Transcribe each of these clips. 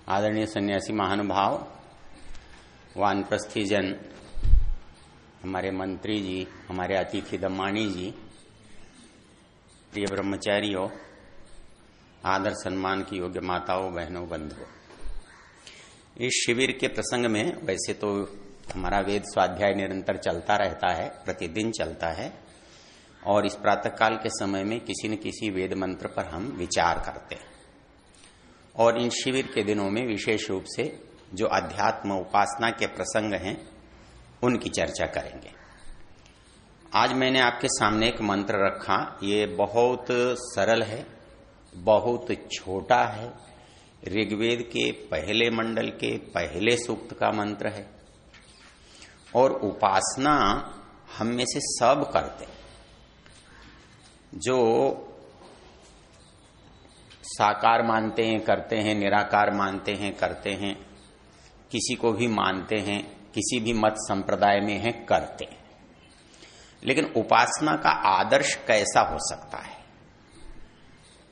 आदरणीय सन्यासी महानुभाव, वानप्रस्थी जन, हमारे मंत्री जी, हमारे अतिथि दम्माणी जी, प्रिय ब्रह्मचारियों, आदर सम्मान की योग्य माताओं, बहनों, बंधुओं, इस शिविर के प्रसंग में वैसे तो हमारा वेद स्वाध्याय निरंतर चलता रहता है, प्रतिदिन चलता है, और इस प्रातःकाल के समय में किसी न किसी वेद मंत्र पर हम विचार करते हैं। और इन शिविर के दिनों में विशेष रूप से जो अध्यात्म उपासना के प्रसंग हैं उनकी चर्चा करेंगे। आज मैंने आपके सामने एक मंत्र रखा। ये बहुत सरल है, बहुत छोटा है, ऋग्वेद के पहले मंडल के पहले सूक्त का मंत्र है और उपासना हम में से सब करते हैं। जो साकार मानते हैं करते हैं, निराकार मानते हैं करते हैं, किसी को भी मानते हैं, किसी भी मत संप्रदाय में हैं करते हैं। लेकिन उपासना का आदर्श कैसा हो सकता है,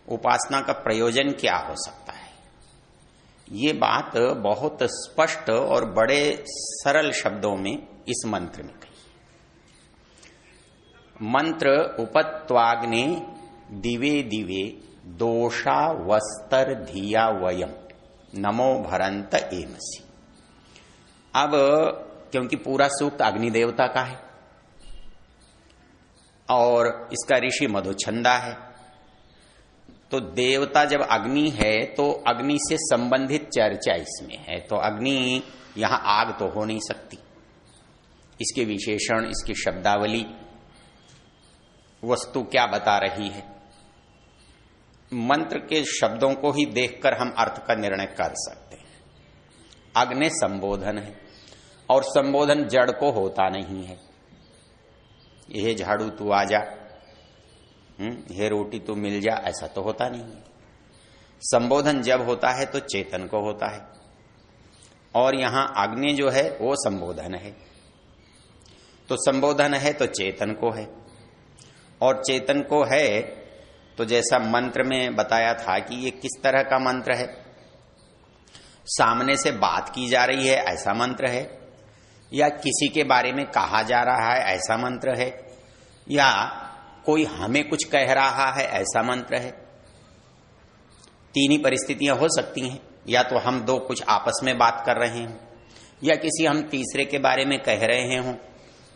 उपासना का प्रयोजन क्या हो सकता है, ये बात बहुत स्पष्ट और बड़े सरल शब्दों में इस मंत्र में कही। मंत्र उपत्वाग्ने दिवे दिवे दोषा वस्तर धिया वयम नमो भरंत एमसी। अब क्योंकि पूरा सूक्त अग्नि देवता का है और इसका ऋषि मधुछंदा है, तो देवता जब अग्नि है तो अग्नि से संबंधित चर्चा इसमें है। तो अग्नि, यहां आग तो हो नहीं सकती, इसके विशेषण, इसकी शब्दावली, वस्तु क्या बता रही है, मंत्र के शब्दों को ही देखकर हम अर्थ का निर्णय कर सकते हैं। अग्नि संबोधन है और संबोधन जड़ को होता नहीं है। यह झाड़ू तू आ जा, ये रोटी तू मिल जा, ऐसा तो होता नहीं है। संबोधन जब होता है तो चेतन को होता है, और यहां अग्नि जो है वो संबोधन है। तो संबोधन है तो चेतन को है, और चेतन को है तो जैसा मंत्र में बताया था कि ये किस तरह का मंत्र है, सामने से बात की जा रही है ऐसा मंत्र है, या किसी के बारे में कहा जा रहा है ऐसा मंत्र है, या कोई हमें कुछ कह रहा है ऐसा मंत्र है। तीन ही परिस्थितियां हो सकती हैं, या तो हम दो कुछ आपस में बात कर रहे हों, या किसी हम तीसरे के बारे में कह रहे हों,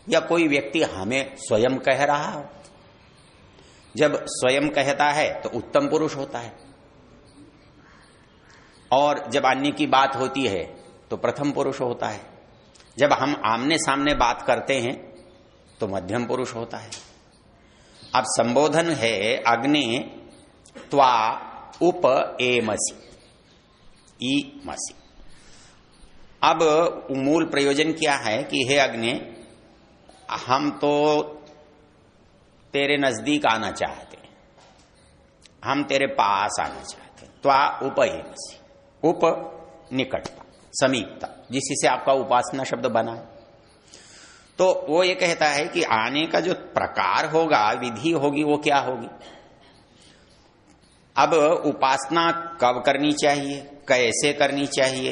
या कोई व्यक्ति हमें स्वयं कह रहा हो। जब स्वयं कहता है तो उत्तम पुरुष होता है, और जब अन्य की बात होती है तो प्रथम पुरुष होता है। जब हम आमने सामने बात करते हैं तो मध्यम पुरुष होता है। अब संबोधन है अग्नि त्वा उप एमसी, ई मसी। अब मूल प्रयोजन क्या है कि हे अग्नि, हम तो तेरे नजदीक आना चाहते हैं, हम तेरे पास आना चाहते हैं। त्वा उप एमसी, उप निकटता, समीपता, जिसी से आपका उपासना शब्द बना है। तो वो ये कहता है कि आने का जो प्रकार होगा, विधि होगी, वो क्या होगी। अब उपासना कब करनी चाहिए, कैसे करनी चाहिए,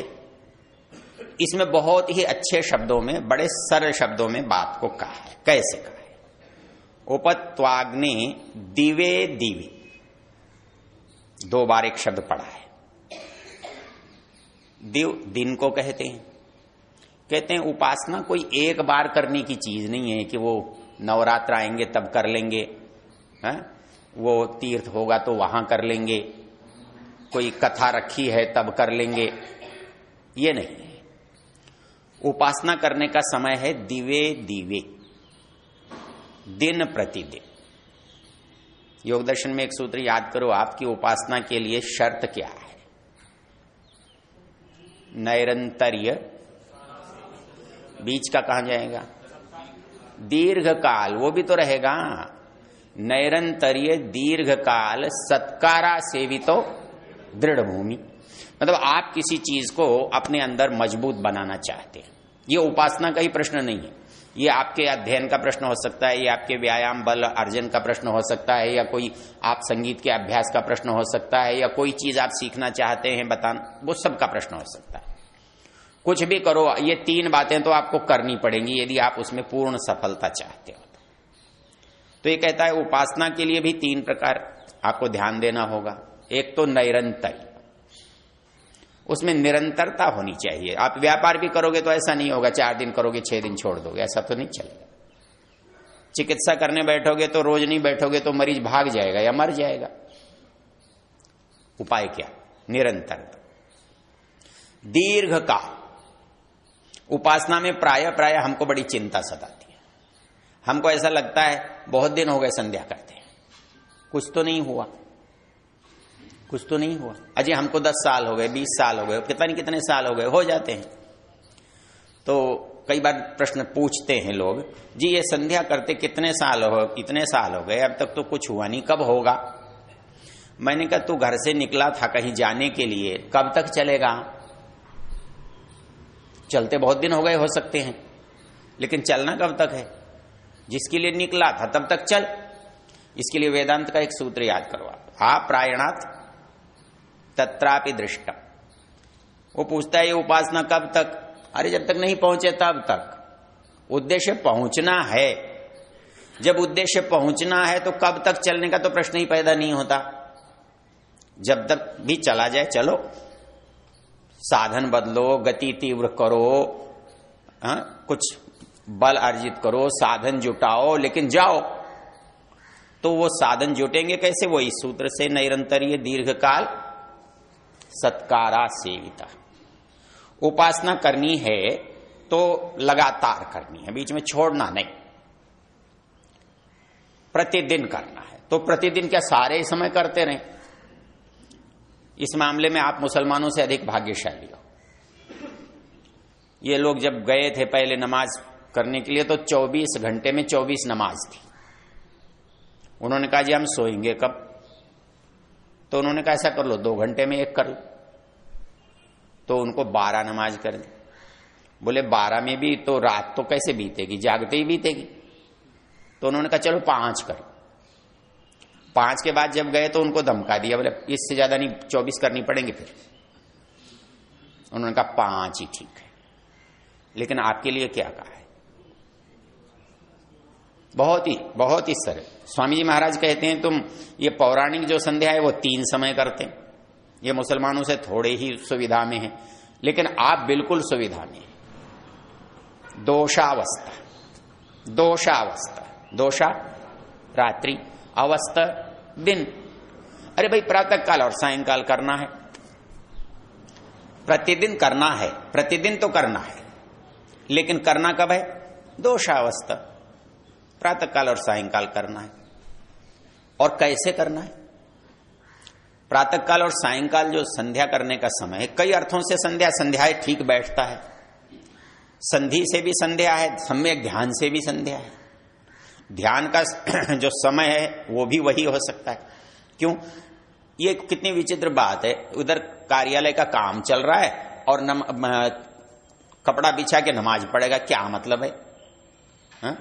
इसमें बहुत ही अच्छे शब्दों में, बड़े सरल शब्दों में बात को कहा है। कैसे कहा है? उपत्वाग्नि दिवे दिवे, दो बार एक शब्द पढ़ा है। दिव दिन को कहते हैं। कहते हैं उपासना कोई एक बार करने की चीज नहीं है कि वो नवरात्र आएंगे तब कर लेंगे, है? वो तीर्थ होगा तो वहां कर लेंगे, कोई कथा रखी है तब कर लेंगे, ये नहीं है। उपासना करने का समय है दिवे दिवे, दिन प्रतिदिन। योग दर्शन में एक सूत्र याद करो, आपकी उपासना के लिए शर्त क्या है? नैरंतर्य, बीच का कहां जाएगा? दीर्घ काल, वो भी तो रहेगा। नैरंतर्य दीर्घ काल सत्कारा सेवितो दृढ़ भूमि। मतलब आप किसी चीज को अपने अंदर मजबूत बनाना चाहते हैं, ये उपासना का ही प्रश्न नहीं है। ये आपके अध्ययन का प्रश्न हो सकता है, ये आपके व्यायाम बल अर्जन का प्रश्न हो सकता है, या कोई आप संगीत के अभ्यास का प्रश्न हो सकता है, या कोई चीज आप सीखना चाहते हैं बताना, वो सब का प्रश्न हो सकता है। कुछ भी करो, ये 3 बातें तो आपको करनी पड़ेंगी यदि आप उसमें पूर्ण सफलता चाहते हो। तो ये कहता है उपासना के लिए भी 3 प्रकार आपको ध्यान देना होगा। एक तो निरंतर, उसमें निरंतरता होनी चाहिए। आप व्यापार भी करोगे तो ऐसा नहीं होगा 4 दिन करोगे 6 दिन छोड़ दोगे, ऐसा तो नहीं चलेगा। चिकित्सा करने बैठोगे तो रोज नहीं बैठोगे तो मरीज भाग जाएगा या मर जाएगा। उपाय क्या? निरंतरता। दीर्घ काल, उपासना में प्राय हमको बड़ी चिंता सताती है। हमको ऐसा लगता है बहुत दिन हो गए संध्या करते हैं, कुछ तो नहीं हुआ, कुछ तो नहीं हुआ। अजय हमको 10 साल हो गए, 20 साल हो गए, पता नहीं कितने साल हो गए, हो जाते हैं। तो कई बार प्रश्न पूछते हैं लोग, जी ये संध्या करते कितने साल हो, इतने साल हो गए, अब तक तो कुछ हुआ नहीं, कब होगा? मैंने कहा तू घर से निकला था कहीं जाने के लिए, कब तक चलेगा? चलते बहुत दिन हो गए हो सकते हैं, लेकिन चलना कब तक है? जिसके लिए निकला था तब तक चल। इसके लिए वेदांत का एक सूत्र याद करो आप, प्रायणात् तत्रापि दृष्टम। वो पूछता है ये उपासना कब तक? अरे जब तक नहीं पहुंचे तब तक। उद्देश्य पहुंचना है, जब उद्देश्य पहुंचना है तो कब तक चलने का तो प्रश्न ही पैदा नहीं होता। जब तक भी चला जाए चलो, साधन बदलो, गति तीव्र करो, कुछ बल अर्जित करो, साधन जुटाओ, लेकिन जाओ। तो वो साधन जुटेंगे कैसे? वो इस सूत्र से, निरंतरीय दीर्घकाल सत्कारा सेविता। उपासना करनी है तो लगातार करनी है, बीच में छोड़ना नहीं, प्रतिदिन करना है। तो प्रतिदिन क्या सारे समय करते रहें? इस मामले में आप मुसलमानों से अधिक भाग्यशाली हो। ये लोग जब गए थे पहले नमाज करने के लिए तो 24 घंटे में 24 नमाज थी। उन्होंने कहा जी हम सोएंगे कब? तो उन्होंने कहा ऐसा कर लो 2 घंटे में 1 कर लो। तो उनको 12 नमाज कर दी। बोले 12 में भी तो रात तो कैसे बीतेगी, जागते ही बीतेगी। तो उन्होंने कहा चलो 5 करो। 5 के बाद जब गए तो उनको धमका दिया, बोले इससे ज्यादा नहीं 24 करनी पड़ेंगी। फिर उन्होंने कहा 5 ही ठीक है। लेकिन आपके लिए क्या कहा है? बहुत ही सरल। स्वामी जी महाराज कहते हैं तुम ये पौराणिक जो संध्या है वो 3 समय करते हैं, ये मुसलमानों से थोड़े ही सुविधा में है, लेकिन आप बिल्कुल सुविधा में है। दोषावस्था, दोषा रात्रि, अवस्था दिन। अरे भाई प्रातः काल और सायंकाल करना है, प्रतिदिन करना है, प्रतिदिन तो करना है, लेकिन करना कब है? दोषावस्था, प्रातः काल और सायंकाल करना है। और कैसे करना है? प्रातः काल और सायंकाल जो संध्या करने का समय है, कई अर्थों से संध्या है, ठीक बैठता है। संधि से भी संध्या है, सम्यक ध्यान से भी संध्या है। ध्यान का जो समय है वो भी वही हो सकता है। क्यों? ये कितनी विचित्र बात है, उधर कार्यालय का काम चल रहा है और कपड़ा बिछा के नमाज पढ़ेगा, क्या मतलब है? हा?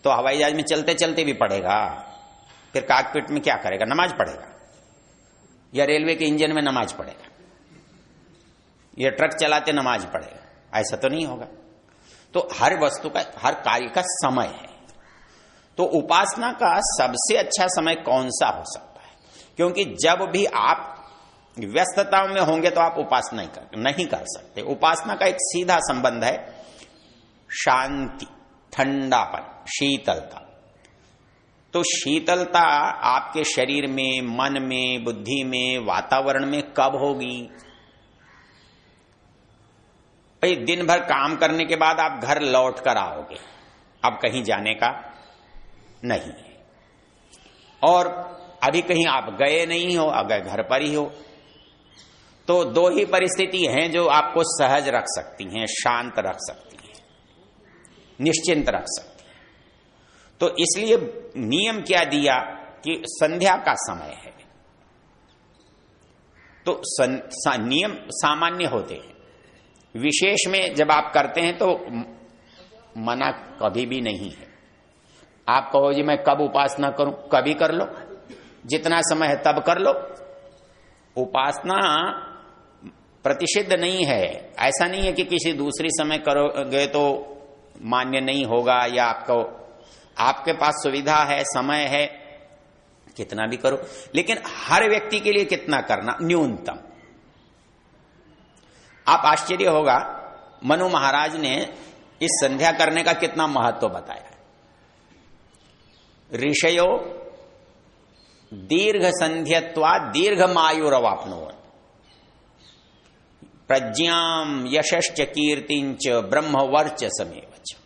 तो हवाई जहाज में चलते चलते भी पढ़ेगा, फिर कॉकपिट में क्या करेगा? नमाज पढ़ेगा। या रेलवे के इंजन में नमाज पढ़ेगा, या ट्रक चलाते नमाज पढ़ेगा? ऐसा तो नहीं होगा। तो हर वस्तु का, हर कार्य का समय है। तो उपासना का सबसे अच्छा समय कौन सा हो सकता है? क्योंकि जब भी आप व्यस्तताओं में होंगे तो आप उपासना नहीं कर सकते। उपासना का एक सीधा संबंध है शांति, ठंडापन, शीतलता। तो शीतलता आपके शरीर में, मन में, बुद्धि में, वातावरण में कब होगी? भाई दिन भर काम करने के बाद आप घर लौट कर आओगे, अब कहीं जाने का नहीं है, और अभी कहीं आप गए नहीं हो, अगर घर पर ही हो, तो 2 ही परिस्थिति हैं जो आपको सहज रख सकती हैं, शांत रख सकती हैं, निश्चिंत रख सकती हैं। तो इसलिए नियम क्या दिया कि संध्या का समय है। तो नियम सामान्य होते हैं, विशेष में जब आप करते हैं तो मना कभी भी नहीं है। आप कहो जी मैं कब उपासना करूं, कभी कर लो, जितना समय है तब कर लो। उपासना प्रतिषिद्ध नहीं है। ऐसा नहीं है कि किसी दूसरी समय करोगे तो मान्य नहीं होगा, या आपके पास सुविधा है, समय है, कितना भी करो। लेकिन हर व्यक्ति के लिए कितना करना, न्यूनतम। आप आश्चर्य होगा, मनु महाराज ने इस संध्या करने का कितना महत्व बताया। ऋषयो दीर्घ संध्यत्वा दीर्घ मायुरवाप्नुवन् प्रज्ञाम यशश्च कीर्तिंच ब्रह्मवर्चसमेवच।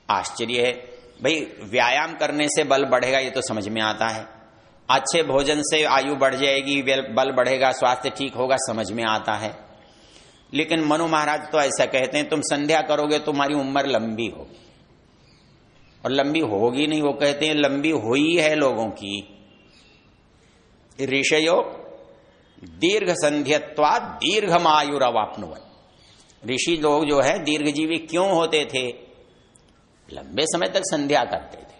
आश्चर्य है भाई, व्यायाम करने से बल बढ़ेगा ये तो समझ में आता है, अच्छे भोजन से आयु बढ़ जाएगी, बल बढ़ेगा, स्वास्थ्य ठीक होगा, समझ में आता है। लेकिन मनु महाराज तो ऐसा कहते हैं, तुम संध्या करोगे तुम्हारी उम्र लंबी होगी, और लंबी होगी नहीं, वो कहते हैं लंबी हुई है लोगों की। ऋषयो दीर्घ संध्यत्वा दीर्घमायुरवाप्नुवन्। ऋषि लोग जो है दीर्घजीवी क्यों होते थे? लंबे समय तक संध्या करते थे।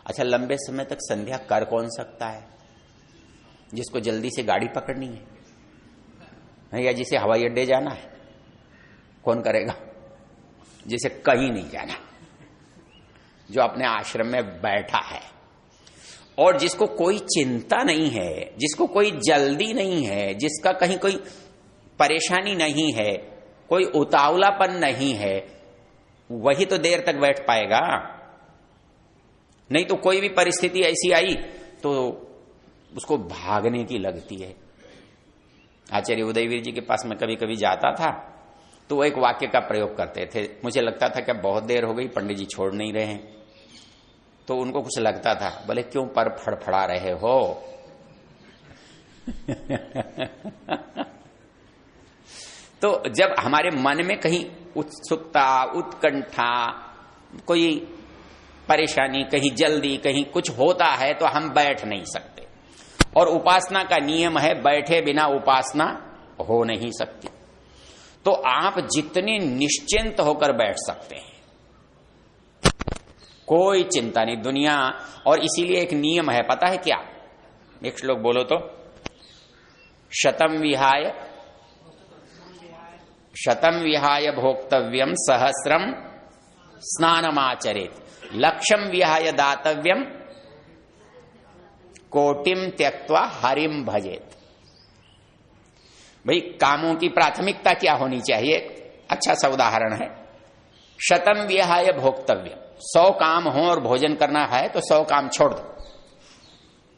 अच्छा, लंबे समय तक संध्या कर कौन सकता है? जिसको जल्दी से गाड़ी पकड़नी है, या जिसे हवाई अड्डे जाना है। कौन करेगा? जिसे कहीं नहीं जाना, जो अपने आश्रम में बैठा है, और जिसको कोई चिंता नहीं है, जिसको कोई जल्दी नहीं है, जिसका कहीं कोई परेशानी नहीं है, कोई उतावलापन नहीं है, वही तो देर तक बैठ पाएगा। नहीं तो कोई भी परिस्थिति ऐसी आई तो उसको भागने की लगती है। आचार्य उदयवीर जी के पास मैं कभी कभी जाता था तो वो एक वाक्य का प्रयोग करते थे। मुझे लगता था कि बहुत देर हो गई, पंडित जी छोड़ नहीं रहे हैं, तो उनको कुछ लगता था, बोले क्यों पर फड़फड़ा रहे हो? तो जब हमारे मन में कहीं उत्सुकता, उत्कंठा, कोई परेशानी, कहीं जल्दी, कहीं कुछ होता है तो हम बैठ नहीं सकते। और उपासना का नियम है, बैठे बिना उपासना हो नहीं सकती। तो आप जितने निश्चिंत होकर बैठ सकते हैं, कोई चिंता नहीं दुनिया। और इसीलिए एक नियम है, पता है क्या? एक श्लोक बोलो तो, शतम विहाय भोक्तव्यम सहस्रम स्नानमाचरेत, लक्ष्यम विहाय दातव्यम कोटिम त्यक्त्वा हरिम भजेत। भाई, कामों की प्राथमिकता क्या होनी चाहिए? अच्छा सा उदाहरण है, शतम विहाय भोक्तव्यम, 100 काम हो और भोजन करना है तो 100 काम छोड़ दो,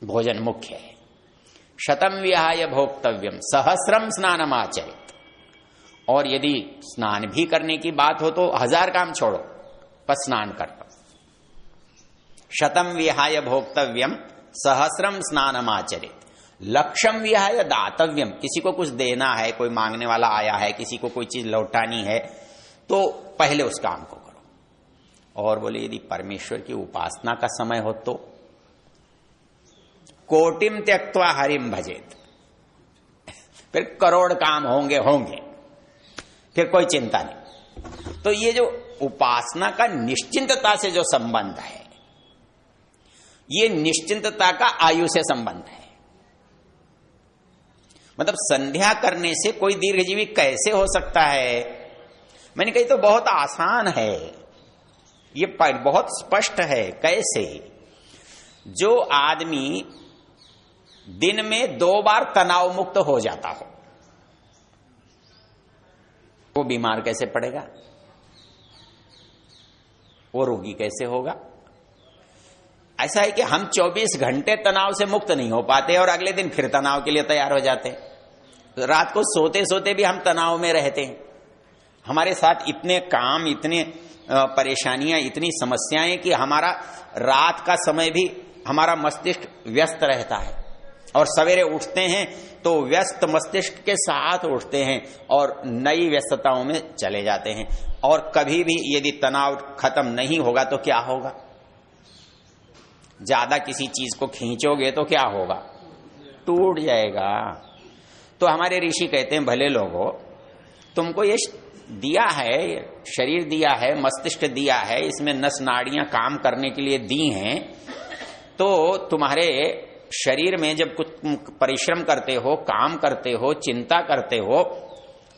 भोजन मुख्य है। शतम विहाय भोक्तव्यम सहस्रम स्नानमाचरेत, और यदि स्नान भी करने की बात हो तो 1000 काम छोड़ो पर स्नान कर लो। शतम विहाय भोक्तव्यम सहस्रम स्नानमाचरेत, लक्ष्यम विहाय दातव्यम, किसी को कुछ देना है, कोई मांगने वाला आया है, किसी को कोई चीज लौटानी है, तो पहले उस काम को करो। और बोले यदि परमेश्वर की उपासना का समय हो तो कोटिम त्यक्त्वा हरिम भजेत, फिर करोड़ काम होंगे, फिर कोई चिंता नहीं। तो ये जो उपासना का निश्चिंतता से जो संबंध है, ये निश्चिंतता का आयु से संबंध है। मतलब संध्या करने से कोई दीर्घजीवी कैसे हो सकता है? मैंने कही तो बहुत आसान है, ये बहुत स्पष्ट है। कैसे? जो आदमी दिन में 2 बार तनाव मुक्त हो जाता हो, वो बीमार कैसे पड़ेगा? वो रोगी कैसे होगा? ऐसा है कि हम 24 घंटे तनाव से मुक्त नहीं हो पाते और अगले दिन फिर तनाव के लिए तैयार हो जाते हैं। रात को सोते सोते भी हम तनाव में रहते हैं। हमारे साथ इतने काम, इतने परेशानियां, इतनी समस्याएं कि हमारा रात का समय भी हमारा मस्तिष्क व्यस्त रहता है, और सवेरे उठते हैं तो व्यस्त मस्तिष्क के साथ उठते हैं और नई व्यस्तताओं में चले जाते हैं। और कभी भी यदि तनाव खत्म नहीं होगा तो क्या होगा? ज्यादा किसी चीज को खींचोगे तो क्या होगा? टूट जाएगा। तो हमारे ऋषि कहते हैं, भले लोगों, तुमको ये दिया है, शरीर दिया है, मस्तिष्क दिया है, इसमें नस नाड़ियां काम करने के लिए दी हैं, तो तुम्हारे शरीर में जब कुछ परिश्रम करते हो, काम करते हो, चिंता करते हो,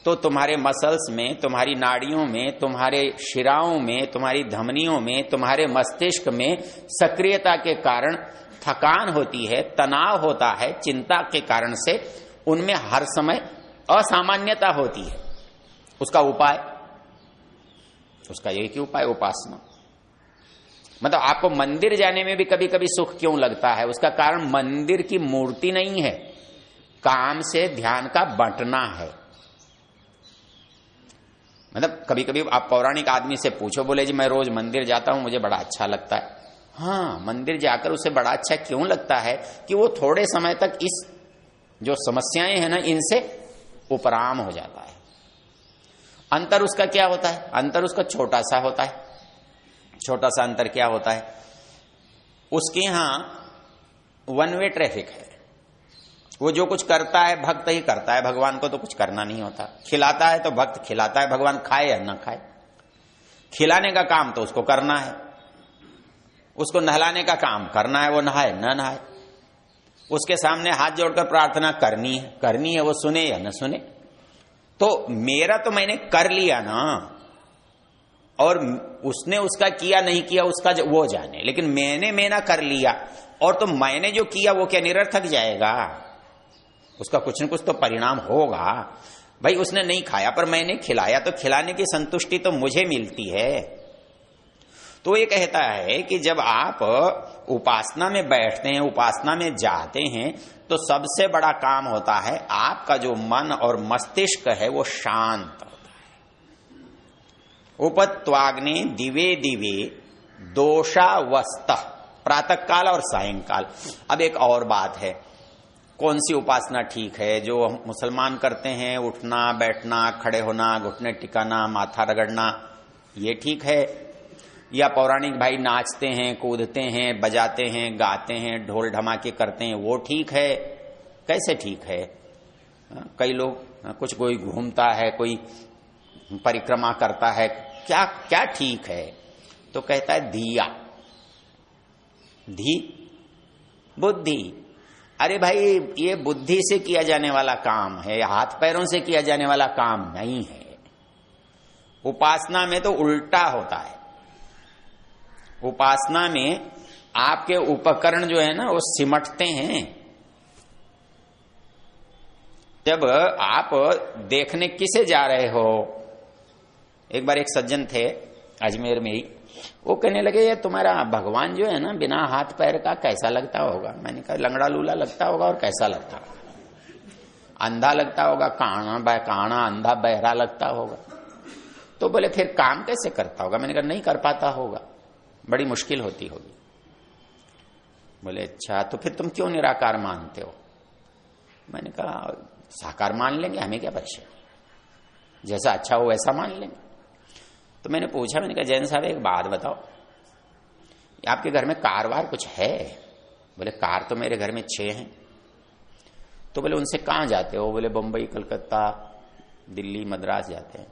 तो तुम्हारे मसल्स में, तुम्हारी नाड़ियों में, तुम्हारे शिराओं में, तुम्हारी धमनियों में, तुम्हारे मस्तिष्क में सक्रियता के कारण थकान होती है, तनाव होता है, चिंता के कारण से उनमें हर समय असामान्यता होती है। उसका उपाय, उसका एक ही उपाय, उपासना। मतलब आपको मंदिर जाने में भी कभी कभी सुख क्यों लगता है? उसका कारण मंदिर की मूर्ति नहीं है, काम से ध्यान का बंटना है। मतलब कभी कभी आप पौराणिक आदमी से पूछो, बोले जी मैं रोज मंदिर जाता हूं, मुझे बड़ा अच्छा लगता है। हाँ, मंदिर जाकर उसे बड़ा अच्छा क्यों लगता है? कि वो थोड़े समय तक इस जो समस्याएं हैं ना, इनसे उपराम हो जाता है। अंतर उसका क्या होता है? अंतर उसका छोटा सा होता है। छोटा सा अंतर क्या होता है? उसके यहां वन वे ट्रैफिक है। वो जो कुछ करता है भक्त ही करता है, भगवान को तो कुछ करना नहीं होता। खिलाता है तो भक्त खिलाता है, भगवान खाए या ना खाए, खिलाने का काम तो उसको करना है, उसको नहलाने का काम करना है, वो नहाए न नहाए, उसके सामने हाथ जोड़कर प्रार्थना करनी है, वो सुने या न सुने। तो मेरा तो मैंने कर लिया ना, और उसने उसका किया नहीं किया उसका वो जाने, लेकिन मैंने ना कर लिया, और तो मैंने जो किया वो क्या निरर्थक जाएगा? उसका कुछ न कुछ तो परिणाम होगा। भाई उसने नहीं खाया पर मैंने खिलाया, तो खिलाने की संतुष्टि तो मुझे मिलती है। तो ये कहता है कि जब आप उपासना में बैठते हैं, उपासना में जाते हैं, तो सबसे बड़ा काम होता है आपका जो मन और मस्तिष्क है वो शांत होता है। उपत्वाग्ने दिवे दिवे दोषावस्तः, प्रातः काल और सायंकाल। अब एक और बात है, कौन सी उपासना ठीक है? जो मुसलमान करते हैं, उठना बैठना, खड़े होना, घुटने टिकाना, माथा रगड़ना, ये ठीक है? या पौराणिक भाई नाचते हैं, कूदते हैं, बजाते हैं, गाते हैं, ढोल ढमाके करते हैं, वो ठीक है? कैसे ठीक है? कई लोग, कुछ कोई घूमता है, कोई परिक्रमा करता है, क्या क्या ठीक है? तो कहता है धिया, धी बुद्धि। अरे भाई ये बुद्धि से किया जाने वाला काम है, हाथ पैरों से किया जाने वाला काम नहीं है। उपासना में तो उल्टा होता है। उपासना में आपके उपकरण जो है ना वो सिमटते हैं। जब आप देखने किसे जा रहे हो, एक बार एक सज्जन थे अजमेर में ही, वो कहने लगे ये तुम्हारा भगवान जो है ना बिना हाथ पैर का कैसा लगता होगा? मैंने कहा लंगड़ा लूला लगता होगा, और कैसा लगता होगा? अंधा लगता होगा, काना अंधा बहरा लगता होगा। तो बोले फिर काम कैसे करता होगा? मैंने कहा नहीं कर पाता होगा, बड़ी मुश्किल होती होगी। बोले अच्छा, तो फिर तुम क्यों निराकार मानते हो? मैंने कहा साकार मान लेंगे, हमें क्या परेशानी, जैसा अच्छा हो वैसा मान लेंगे। तो मैंने पूछा, मैंने कहा जैन साहब एक बात बताओ, आपके घर में कारवार कुछ है? बोले कार तो मेरे घर में 6 हैं। तो बोले उनसे कहाँ जाते हो? बोले बंबई, कलकत्ता, दिल्ली, मद्रास जाते हैं।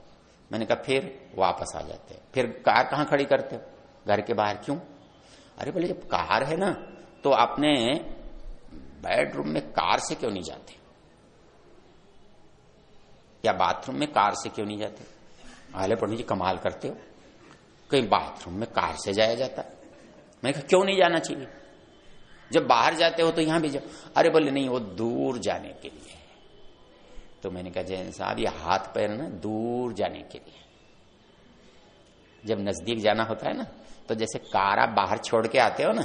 मैंने कहा फिर वापस आ जाते हैं। फिर कार कहाँ खड़ी करते हो? घर के बाहर। क्यों? अरे बोले जब कार है ना तो अपने बेडरूम में कार से क्यों नहीं जाते, या बाथरूम में कार से क्यों नहीं जाते? आले पंडित जी कमाल करते हो, कहीं बाथरूम में कार से जाया जाता है? मैंने कहा क्यों नहीं जाना चाहिए, जब बाहर जाते हो तो यहां भी जाओ। अरे बोले नहीं, वो दूर जाने के लिए। तो मैंने कहा जैन साहब ये हाथ पैर ना दूर जाने के लिए, जब नजदीक जाना होता है ना तो जैसे कार आप बाहर छोड़ के आते हो ना,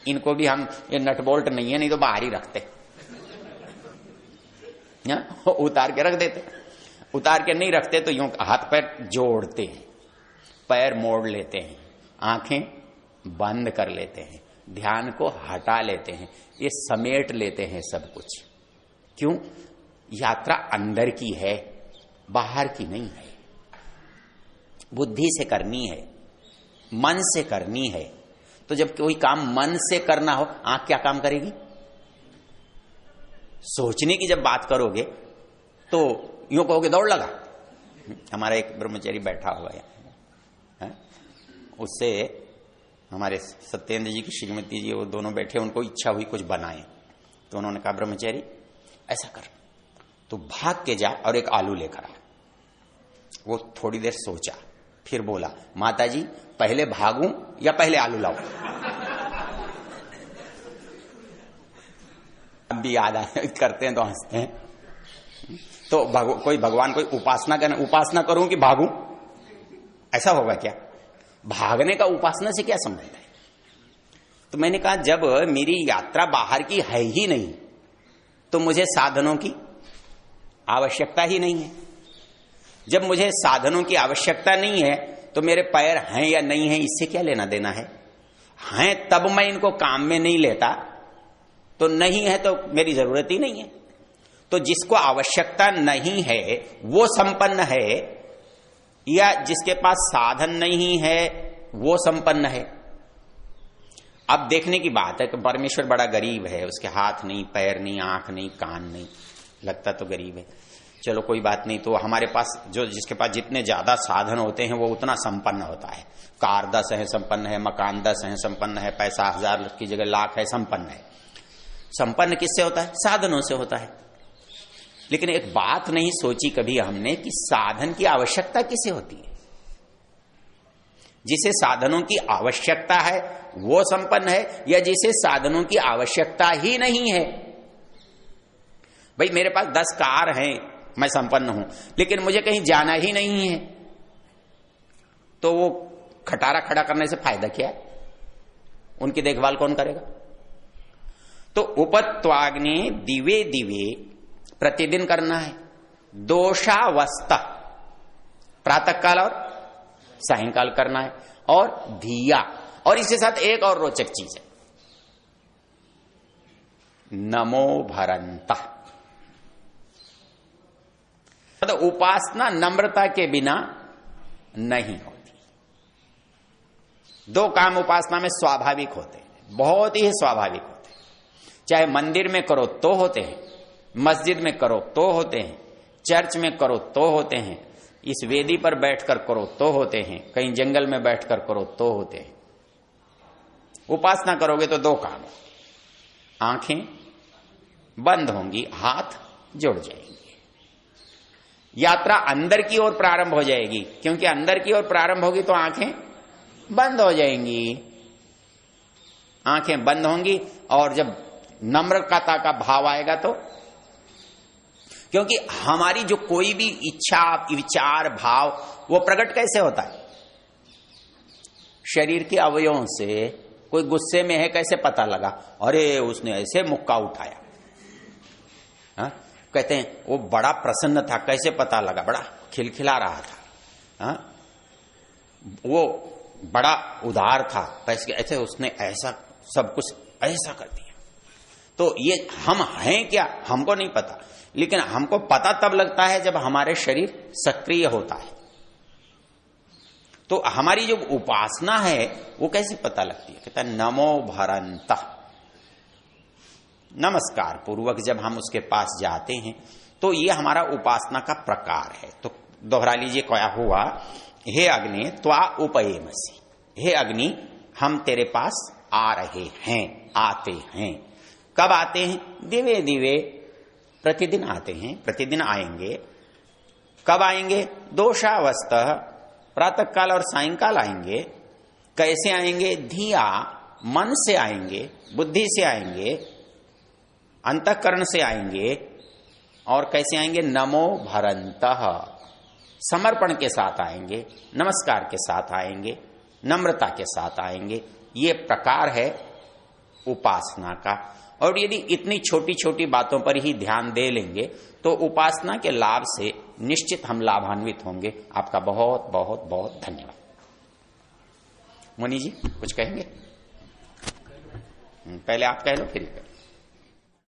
इनको भी हम, ये नट बोल्ट नहीं है, नहीं तो बाहर ही रखते, उतार के रख देते। उतार के नहीं रखते तो यूं हाथ पैर जोड़ते हैं, पैर मोड़ लेते हैं, आंखें बंद कर लेते हैं, ध्यान को हटा लेते हैं, ये समेट लेते हैं सब कुछ। क्यों? यात्रा अंदर की है, बाहर की नहीं है। बुद्धि से करनी है, मन से करनी है। तो जब कोई काम मन से करना हो, आंख क्या काम करेगी? सोचने की जब बात करोगे तो यूं कहोगे दौड़ लगा, हमारा एक ब्रह्मचारी बैठा हुआ है, उससे हमारे सत्येंद्र जी की श्रीमती जी वो दोनों बैठे, उनको इच्छा हुई कुछ बनाए, तो उन्होंने कहा ब्रह्मचारी ऐसा कर, तो भाग के जा और एक आलू लेकर आ। वो थोड़ी देर सोचा, फिर बोला माताजी पहले भागूं या पहले आलू लाऊं? अब भी याद करते हैं तो हंसते हैं। तो कोई भगवान कोई उपासना करूं कि भागूं, ऐसा होगा क्या? भागने का उपासना से क्या संबंध है? तो मैंने कहा जब मेरी यात्रा बाहर की है ही नहीं तो मुझे साधनों की आवश्यकता ही नहीं है। जब मुझे साधनों की आवश्यकता नहीं है तो मेरे पैर हैं या नहीं है इससे क्या लेना देना है? हैं तब मैं इनको काम में नहीं लेता, तो नहीं है तो मेरी जरूरत ही नहीं है। तो जिसको आवश्यकता नहीं है वो संपन्न है, या जिसके पास साधन नहीं है वो संपन्न है? अब देखने की बात है कि परमेश्वर बड़ा गरीब है, उसके हाथ नहीं, पैर नहीं, आंख नहीं, कान नहीं, लगता तो गरीब है। चलो कोई बात नहीं, तो हमारे पास जो जिसके पास जितने ज्यादा साधन होते हैं वो उतना संपन्न होता है। कार 10 है संपन्न है, मकान 10 है संपन्न है, पैसा 1000 की जगह लाख है संपन्न है। संपन्न किससे होता है? साधनों से होता है। लेकिन एक बात नहीं सोची कभी हमने कि साधन की आवश्यकता किसे होती है? जिसे साधनों की आवश्यकता है वो संपन्न है, या जिसे साधनों की आवश्यकता ही नहीं है? भाई मेरे पास 10 कार हैं, मैं संपन्न हूं, लेकिन मुझे कहीं जाना ही नहीं है, तो वो खटारा खड़ा करने से फायदा क्या है? उनकी देखभाल कौन करेगा? तो उपत्वाग्नि दिवे दिवे प्रतिदिन करना है, दोषावस्था प्रातःकाल और सायंकाल करना है, और धिया, और इसके साथ एक और रोचक चीज है, नमो भरंता। मतलब उपासना नम्रता के बिना नहीं होती। 2 काम उपासना में स्वाभाविक होते हैं, बहुत ही स्वाभाविक होते हैं। चाहे मंदिर में करो तो होते हैं, मस्जिद में करो तो होते हैं, चर्च में करो तो होते हैं, इस वेदी पर बैठकर करो तो होते हैं, कहीं जंगल में बैठकर करो तो होते हैं। उपासना करोगे तो 2 काम, आंखें बंद होंगी, हाथ जुड़ जाएंगे, यात्रा अंदर की ओर प्रारंभ हो जाएगी, क्योंकि अंदर की ओर प्रारंभ होगी तो आंखें बंद हो जाएंगी। आंखें बंद होंगी, और जब नम्रता का भाव आएगा तो, क्योंकि हमारी जो कोई भी इच्छा, विचार, भाव वो प्रकट कैसे होता है? शरीर के अवयवों से। कोई गुस्से में है, कैसे पता लगा? अरे उसने ऐसे मुक्का उठाया। हा? कहते हैं वो बड़ा प्रसन्न था, कैसे पता लगा? बड़ा खिलखिला रहा था। हा? वो बड़ा उदार था, ऐसे उसने ऐसा सब कुछ ऐसा कर दिया। तो ये हम हैं क्या? हमको नहीं पता, लेकिन हमको पता तब लगता है जब हमारे शरीर सक्रिय होता है। तो हमारी जो उपासना है वो कैसे पता लगती है? कहता है नमो भरंता, नमस्कार पूर्वक जब हम उसके पास जाते हैं तो ये हमारा उपासना का प्रकार है। तो दोहरा लीजिए क्या हुआ? हे अग्नि त्वा उपयेमसि, हे अग्नि हम तेरे पास आ रहे हैं, आते हैं। कब आते हैं? दिवे दिवे, प्रतिदिन आते हैं, प्रतिदिन आएंगे। कब आएंगे? दोषावस्था, प्रातःकाल और सायंकाल आएंगे। कैसे आएंगे? धिया, मन से आएंगे, बुद्धि से आएंगे, अंतःकरण से आएंगे। और कैसे आएंगे? नमो भरंतः, समर्पण के साथ आएंगे, नमस्कार के साथ आएंगे, नम्रता के साथ आएंगे। ये प्रकार है उपासना का। और यदि इतनी छोटी छोटी बातों पर ही ध्यान दे लेंगे तो उपासना के लाभ से निश्चित हम लाभान्वित होंगे। आपका बहुत बहुत बहुत धन्यवाद। मुनि जी कुछ कहेंगे? पहले आप कह लो फिर कह लो।